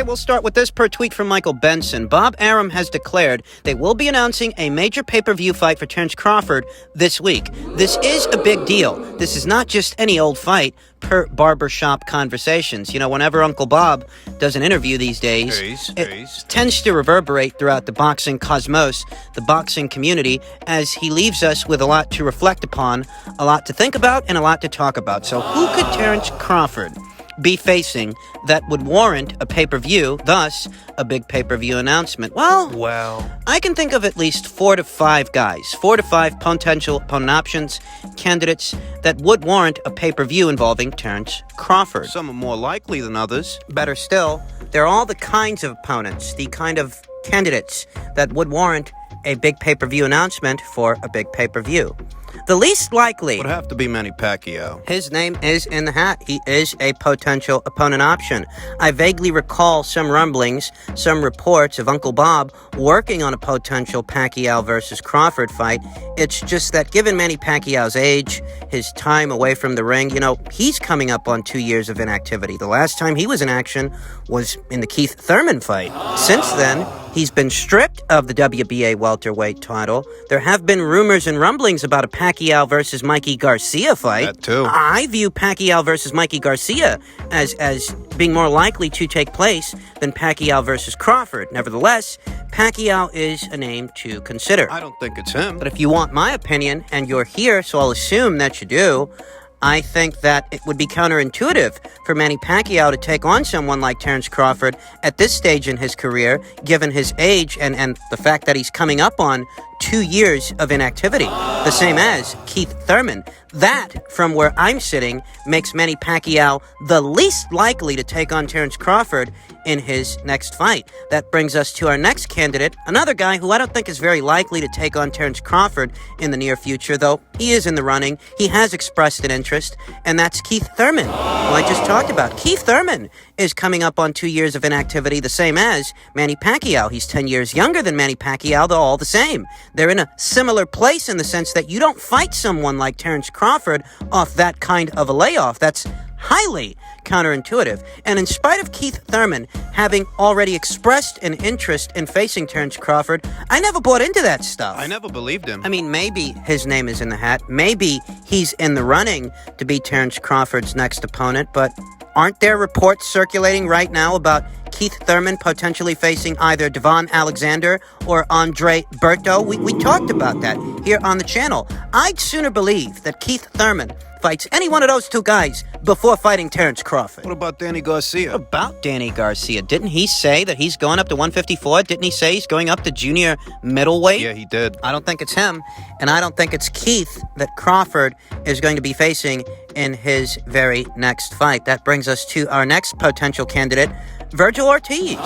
We'll start with this per tweet from Michael Benson. Bob Arum has declared they will be announcing a major pay-per-view fight for Terrence Crawford this week. This is a big deal. This is not just any old fight per barbershop conversations. You know, whenever Uncle Bob does an interview these days, it tends to reverberate throughout the boxing cosmos, the boxing community, as he leaves us with a lot to reflect upon, a lot to think about, and a lot to talk about. So who could Terrence Crawford be facing that would warrant a pay-per-view, thus a big pay-per-view announcement? Well, I can think of at least 4 to 5 guys, 4 to 5 potential opponent options, candidates that would warrant a pay-per-view involving Terrence Crawford. Some are more likely than others. Better still, they're all the kinds of opponents, the kind of candidates that would warrant a big pay-per-view announcement for a big pay-per-view. The least likely would have to be Manny Pacquiao. His name is in the hat. He is a potential opponent option. I vaguely recall some rumblings, some reports of Uncle Bob working on a potential Pacquiao versus Crawford fight. It's just that given Manny Pacquiao's age, his time away from the ring, you know, he's coming up on 2 years of inactivity. The last time he was in action was in the Keith Thurman fight. Since then, he's been stripped of the WBA welterweight title. There have been rumors and rumblings about a Pacquiao versus Mikey Garcia fight. That too. I view Pacquiao versus Mikey Garcia as being more likely to take place than Pacquiao versus Crawford. Nevertheless, Pacquiao is a name to consider. I don't think it's him. But if you want my opinion, and you're here, so I'll assume that you do, I think that it would be counterintuitive for Manny Pacquiao to take on someone like Terrence Crawford at this stage in his career, given his age and the fact that he's coming up on 2 years of inactivity, the same as Keith Thurman. That, from where I'm sitting, makes Manny Pacquiao the least likely to take on Terrence Crawford in his next fight. That brings us to our next candidate, another guy who I don't think is very likely to take on Terrence Crawford in the near future, though he is in the running. He has expressed an interest, and that's Keith Thurman, who I just talked about. Keith Thurman is coming up on 2 years of inactivity, the same as Manny Pacquiao. He's 10 years younger than Manny Pacquiao, though all the same. They're in a similar place in the sense that you don't fight someone like Terrence Crawford off that kind of a layoff. That's highly counterintuitive. And in spite of Keith Thurman having already expressed an interest in facing Terrence Crawford, I never bought into that stuff. I never believed him. I mean, maybe his name is in the hat. Maybe he's in the running to be Terrence Crawford's next opponent, but aren't there reports circulating right now about Keith Thurman potentially facing either Devon Alexander or Andrade? We talked about that here on the channel. I'd sooner believe that Keith Thurman fights any one of those two guys before fighting Terrence Crawford. What about Danny Garcia? What about Danny Garcia? Didn't he say that he's going up to 154? Didn't he say he's going up to junior middleweight? Yeah, he did. I don't think it's him, and I don't think it's Keith that Crawford is going to be facing in his very next fight. That brings us to our next potential candidate, Vergil Ortiz.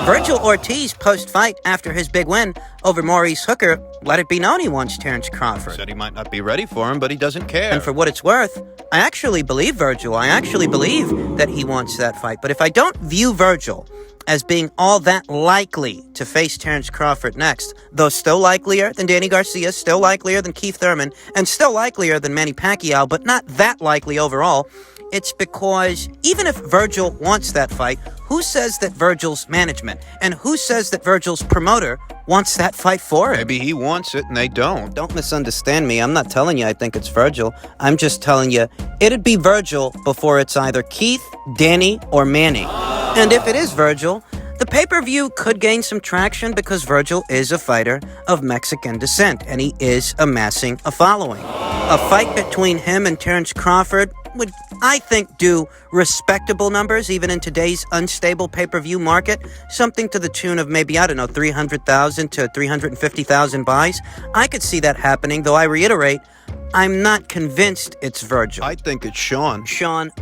Vergil Ortiz, post-fight after his big win over Maurice Hooker, let it be known he wants Terrence Crawford. Said he might not be ready for him, but he doesn't care. And for what it's worth, I actually believe Vergil. I actually believe that he wants that fight. But if I don't view Vergil as being all that likely to face Terrence Crawford next, though still likelier than Danny Garcia, still likelier than Keith Thurman, and still likelier than Manny Pacquiao, but not that likely overall, it's because even if Vergil wants that fight, who says that Vergil's management and who says that Vergil's promoter wants that fight for him? Maybe he wants it and they don't. Don't misunderstand me. I'm not telling you I think it's Vergil. I'm just telling you it'd be Vergil before it's either Keith, Danny, or Manny. And if it is Vergil, the pay-per-view could gain some traction because Vergil is a fighter of Mexican descent and he is amassing a following. A fight between him and Terrence Crawford would, I think, do respectable numbers even in today's unstable pay-per-view market. Something to the tune of maybe, 300,000 to 350,000 buys. I could see that happening, though I reiterate, I'm not convinced it's Vergil. I think it's Sean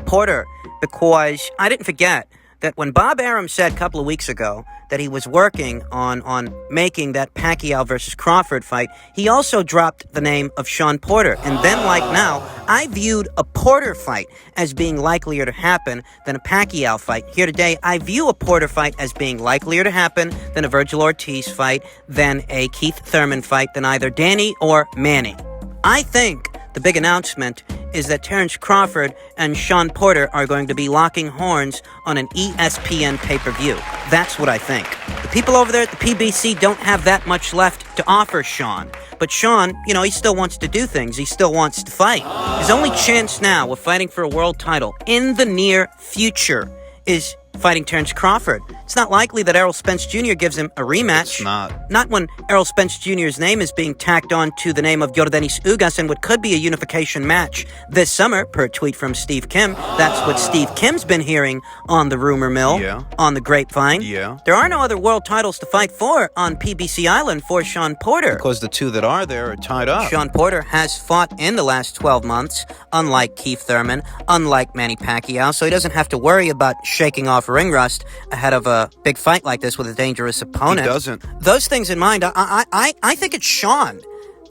Porter, because I didn't forget that when Bob Arum said a couple of weeks ago that he was working on making that Pacquiao versus Crawford fight, he also dropped the name of Sean Porter. And then, like now, I viewed a Porter fight as being likelier to happen than a Pacquiao fight. Here today, I view a Porter fight as being likelier to happen than a Virgil Ortiz fight, than a Keith Thurman fight, than either Danny or Manny. I think the big announcement is that Terrence Crawford and Sean Porter are going to be locking horns on an ESPN pay-per-view. That's what I think. The people over there at the PBC don't have that much left to offer Sean. But Sean, he still wants to do things. He still wants to fight. His only chance now of fighting for a world title in the near future is fighting Terrence Crawford. It's not likely that Errol Spence Jr. gives him a rematch. It's not. Not when Errol Spence Jr.'s name is being tacked on to the name of Yordenis Ugas in what could be a unification match this summer, per tweet from Steve Kim. That's what Steve Kim's been hearing on the rumor mill, on the grapevine. Yeah. There are no other world titles to fight for on PBC Island for Sean Porter. Because the two that are there are tied up. Sean Porter has fought in the last 12 months, unlike Keith Thurman, unlike Manny Pacquiao, so he doesn't have to worry about shaking off ring rust ahead of a big fight like this with a dangerous opponent. He doesn't. Those things in mind, I think it's Sean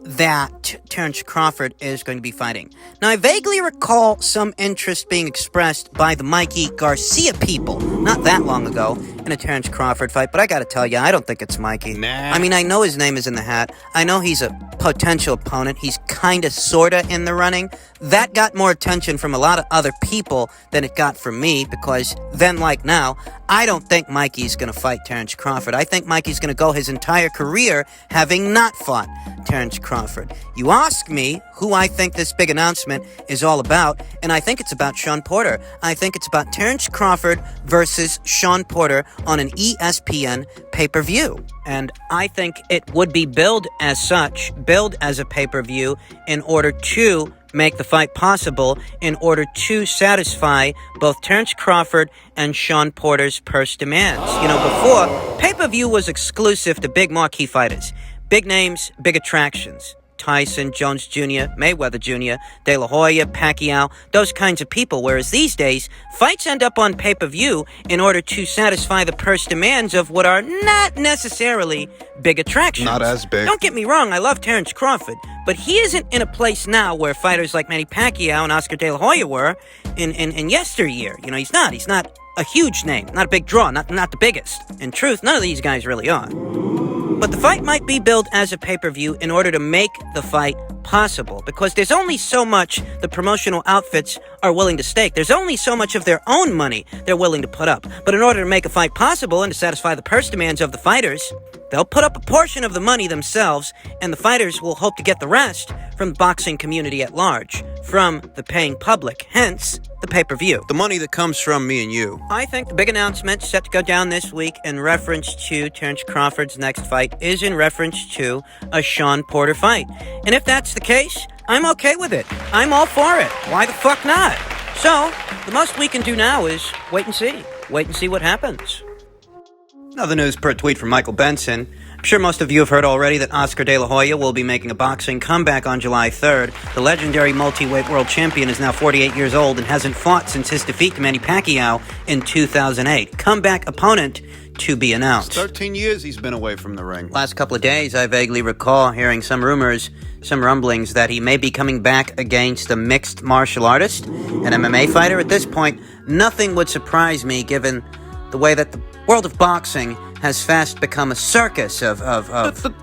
that Terrence Crawford is going to be fighting. Now, I vaguely recall some interest being expressed by the Mikey Garcia people not that long ago in a Terrence Crawford fight, but I gotta tell you, I don't think it's Mikey. Nah. I mean, I know his name is in the hat. I know he's a potential opponent. He's kinda, sorta in the running. That got more attention from a lot of other people than it got from me, because then, like now, I don't think Mikey's gonna fight Terrence Crawford. I think Mikey's gonna go his entire career having not fought Terrence Crawford. You ask me who I think this big announcement is all about, and I think it's about Sean Porter. I think it's about Terrence Crawford versus Sean Porter on an ESPN pay-per-view. And I think it would be billed as such, billed as a pay-per-view, in order to make the fight possible, in order to satisfy both Terrence Crawford and Sean Porter's purse demands. Before, pay-per-view was exclusive to big marquee fighters. Big names, big attractions. Tyson, Jones Jr., Mayweather Jr., De La Hoya, Pacquiao, those kinds of people. Whereas these days, fights end up on pay-per-view in order to satisfy the purse demands of what are not necessarily big attractions. Not as big. Don't get me wrong, I love Terrence Crawford, but he isn't in a place now where fighters like Manny Pacquiao and Oscar De La Hoya were in yesteryear. He's not a huge name, not a big draw, not the biggest. In truth, none of these guys really are. But the fight might be billed as a pay-per-view in order to make the fight possible, because there's only so much the promotional outfits are willing to stake. There's only so much of their own money they're willing to put up. But in order to make a fight possible and to satisfy the purse demands of the fighters, they'll put up a portion of the money themselves, and the fighters will hope to get the rest from the boxing community at large, from the paying public, hence the pay-per-view. The money that comes from me and you. I think the big announcement set to go down this week in reference to Terrence Crawford's next fight is in reference to a Sean Porter fight. And if that's the case, I'm okay with it. I'm all for it. Why the fuck not? So, the most we can do now is wait and see. Wait and see what happens. Another news per tweet from Michael Benson. I'm sure most of you have heard already that Oscar De La Hoya will be making a boxing comeback on July 3rd. The legendary multi-weight world champion is now 48 years old and hasn't fought since his defeat to Manny Pacquiao in 2008. Comeback opponent to be announced. 13 years he's been away from the ring. Last couple of days, I vaguely recall hearing some rumors, some rumblings that he may be coming back against a mixed martial artist, an MMA fighter. At this point, nothing would surprise me given the way that the world of boxing has fast become a circus of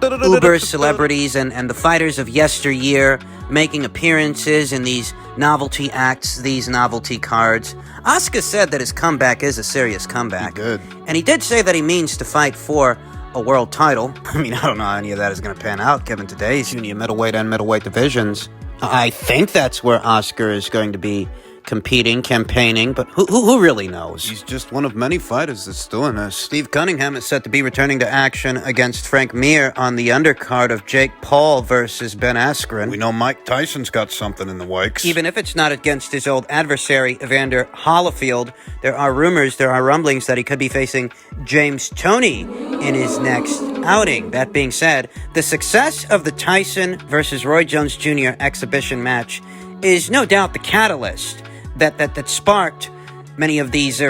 uber celebrities and the fighters of yesteryear making appearances in these novelty acts, these novelty cards. Oscar said that his comeback is a serious comeback. He did. And he did say that he means to fight for a world title. I mean, I don't know how any of that is going to pan out given today's junior middleweight and middleweight divisions. I think that's where Oscar is going to be competing, campaigning, but who really knows? He's just one of many fighters that's doing this. Steve Cunningham is set to be returning to action against Frank Mir on the undercard of Jake Paul versus Ben Askren. We know Mike Tyson's got something in the works. Even if it's not against his old adversary, Evander Holyfield, there are rumors, there are rumblings that he could be facing James Toney in his next outing. That being said, the success of the Tyson versus Roy Jones Jr. exhibition match is no doubt the catalyst that sparked many of these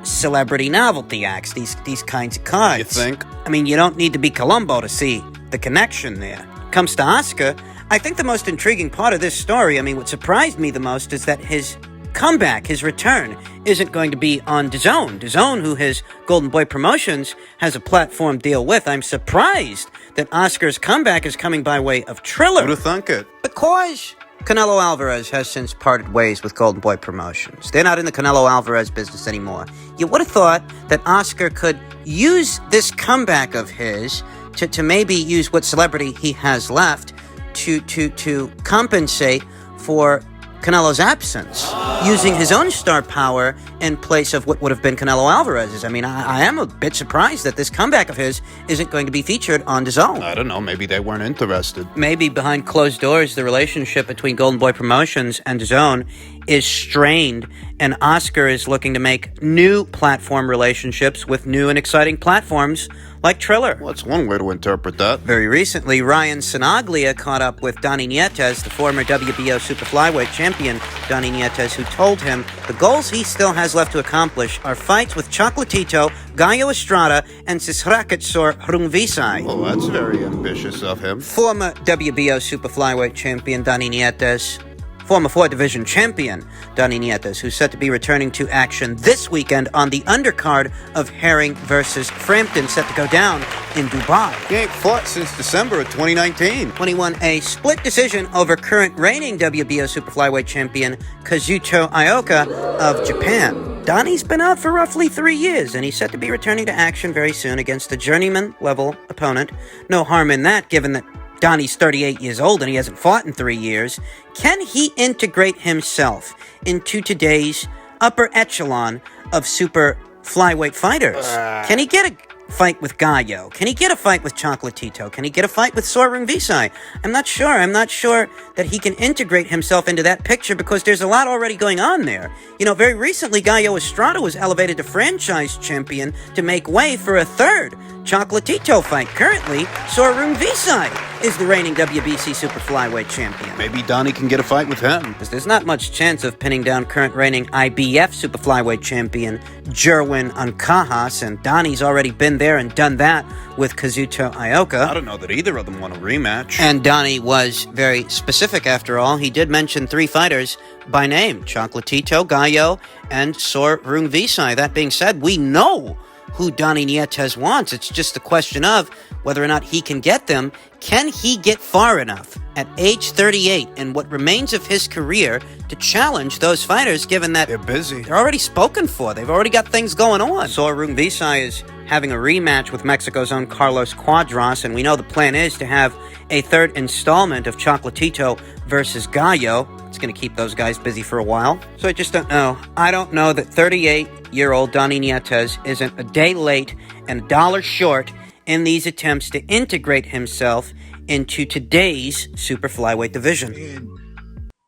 celebrity novelty acts, these kinds of cards. You think? I mean, you don't need to be Columbo to see the connection there. Comes to Oscar, I think the most intriguing part of this story, I mean, what surprised me the most is that his comeback, his return, isn't going to be on DAZN. DAZN, who his Golden Boy Promotions has a platform deal with. I'm surprised that Oscar's comeback is coming by way of Triller. Who'd have thunk it? Because Canelo Alvarez has since parted ways with Golden Boy Promotions. They're not in the Canelo Alvarez business anymore. You would have thought that Oscar could use this comeback of his to maybe use what celebrity he has left to compensate for Canelo's absence, using his own star power in place of what would have been Canelo Alvarez's. I mean, I am a bit surprised that this comeback of his isn't going to be featured on DAZN. I don't know, maybe they weren't interested. Maybe behind closed doors, the relationship between Golden Boy Promotions and DAZN is strained, and Oscar is looking to make new platform relationships with new and exciting platforms like Triller. Well, that's one way to interpret that. Very recently, Ryan Sinaglia caught up with Donnie Nietes, the former WBO super flyweight champion Donnie Nietes, who told him the goals he still has left to accomplish are fights with Chocolatito, Gallo Estrada, and Sisraketsor Rungvisai. Well, that's very ambitious of him. Former WBO super flyweight champion Donnie Nietes, former 4-division champion Donnie Nietes, who's set to be returning to action this weekend on the undercard of Herring versus Frampton, set to go down in Dubai. He ain't fought since December of 2019. When he won a split decision over current reigning WBO super flyweight champion Kazuto Ioka of Japan. Donnie's been out for roughly 3 years, and he's set to be returning to action very soon against a journeyman-level opponent. No harm in that, given that Donnie's 38 years old and he hasn't fought in 3 years. Can he integrate himself into today's upper echelon of super flyweight fighters? Can he get a fight with Gallo? Can he get a fight with Chocolatito? Can he get a fight with Sor Rungvisai? I'm not sure. I'm not sure that he can integrate himself into that picture because there's a lot already going on there. You know, very recently, Gallo Estrada was elevated to franchise champion to make way for a third Chocolatito fight. Currently, Sor Rungvisai is the reigning WBC super flyweight champion. Maybe Donnie can get a fight with him. Because there's not much chance of pinning down current reigning IBF super flyweight champion Jerwin Ancajas, and Donnie's already been there and done that with Kazuto Ioka. I don't know that either of them want a rematch. And Donnie was very specific after all. He did mention 3 fighters by name: Chocolatito, Gallo, and Sor Rungvisai. That being said, we know who Donnie Nietes wants. It's just a question of whether or not he can get them. Can he get far enough at age 38 in what remains of his career to challenge those fighters, given that they're busy? They're already spoken for. They've already got things going on. Sor Rungvisai is having a rematch with Mexico's own Carlos Cuadras, and we know the plan is to have a third installment of Chocolatito versus Gallo. It's going to keep those guys busy for a while. So I just don't know. I don't know that 38-year-old Donnie Nietes isn't a day late and $1 short in these attempts to integrate himself into today's super flyweight division. And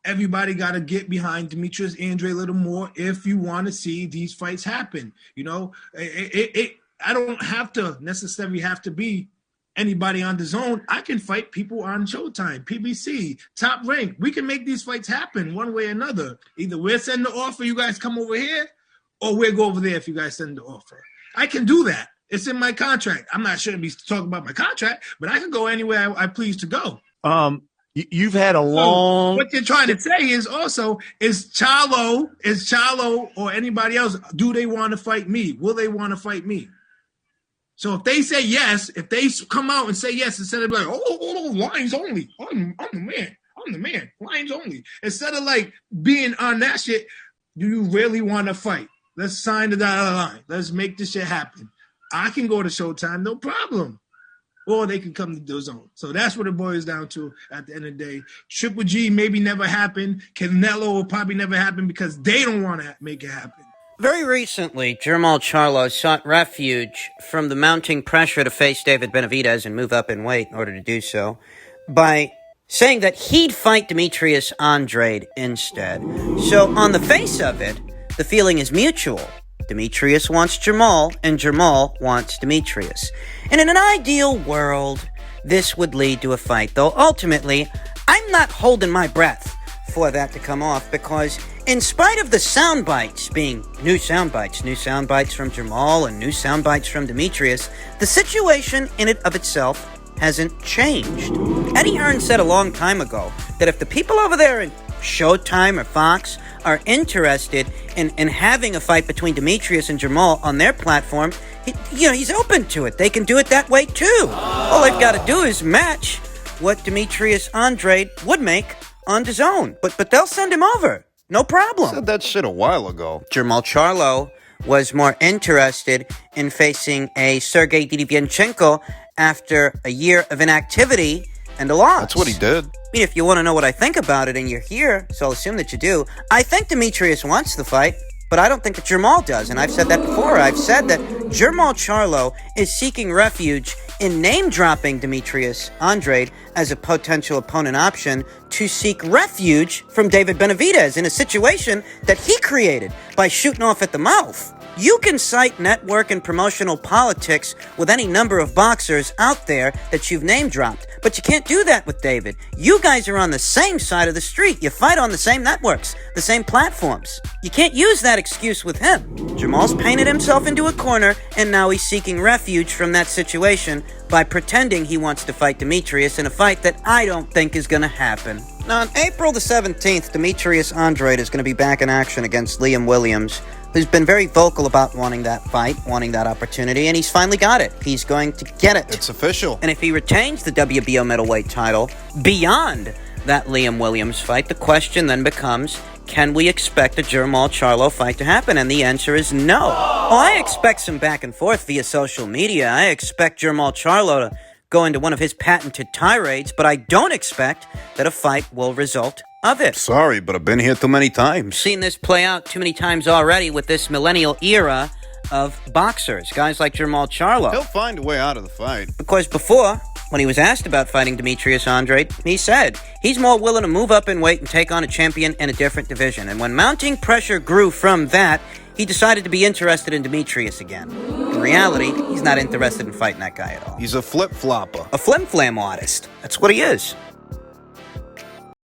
everybody got to get behind Demetrius Andrade a little more if you want to see these fights happen. You know, I don't have to necessarily have to be anybody on DAZN. I can fight people on Showtime, PBC, Top Rank. We can make these fights happen one way or another. Either we're sending the offer, you guys come over here, or we'll go over there if you guys send the offer. I can do that. It's in my contract. I'm not sure to be talking about my contract, but I can go anywhere I please to go. You've had a long. So what you're trying to say is also, is Charlo or anybody else, do they want to fight me? Will they want to fight me? So if they say yes, if they come out and say yes, instead of like, oh, lines only, I'm the man, lines only. Instead of like being on that shit, do you really want to fight? Let's sign the dotted line. Let's make this shit happen. I can go to Showtime, no problem. Or they can come to DAZN. So that's what it boils down to at the end of the day. Triple G maybe never happen. Canelo will probably never happen because they don't want to make it happen. Very recently, Jermall Charlo sought refuge from the mounting pressure to face David Benavidez and move up in weight in order to do so by saying that he'd fight Demetrius Andrade instead. So on the face of it, the feeling is mutual. Demetrius wants Jermall, and Jermall wants Demetrius. And in an ideal world, this would lead to a fight, though ultimately, I'm not holding my breath for that to come off, because In spite of the sound bites being new sound bites from Jamal and new sound bites from Demetrius, the situation in and of itself hasn't changed. Eddie Hearn said a long time ago that if the people over there in Showtime or Fox are interested in having a fight between Demetrius and Jamal on their platform, he's open to it. They can do it that way too. All they've got to do is match what Demetrius Andrade would make on DAZN. But they'll send him over. No problem. Said that shit a while ago. Jamal Charlo was more interested in facing a Sergey Didivinchenko after a year of inactivity and a loss. That's what he did. I mean, if you want to know what I think about it and you're here, so I'll assume that you do, I think Demetrius wants the fight, but I don't think that Jamal does, and I've said that before. I've said that Jamal Charlo is seeking refuge in name-dropping Demetrius Andrade as a potential opponent option to seek refuge from David Benavidez in a situation that he created by shooting off at the mouth. You can cite network and promotional politics with any number of boxers out there that you've name-dropped, but you can't do that with David. You guys are on the same side of the street. You fight on the same networks, the same platforms. You can't use that excuse with him. Jamal's painted himself into a corner, and now he's seeking refuge from that situation by pretending he wants to fight Demetrius in a fight that I don't think is going to happen. Now, on April the 17th, Demetrius Andrade is going to be back in action against Liam Williams, who's been very vocal about wanting that fight, wanting that opportunity, and he's finally got it. He's going to get it. It's official. And if he retains the WBO middleweight title beyond that Liam Williams fight, the question then becomes, can we expect a Jamal Charlo fight to happen? And the answer is no. Oh, I expect some back and forth via social media. I expect Jamal Charlo to go into one of his patented tirades, but I don't expect that a fight will result of it. Sorry, but I've been here too many times. Seen this play out too many times already with this millennial era of boxers, guys like Jamal Charlo. He'll find a way out of the fight. Because before, when he was asked about fighting Demetrius Andrade, he said he's more willing to move up in weight and take on a champion in a different division. And when mounting pressure grew from that, he decided to be interested in Demetrius again. In reality, he's not interested in fighting that guy at all. He's a flip-flopper. A flim-flam artist. That's what he is.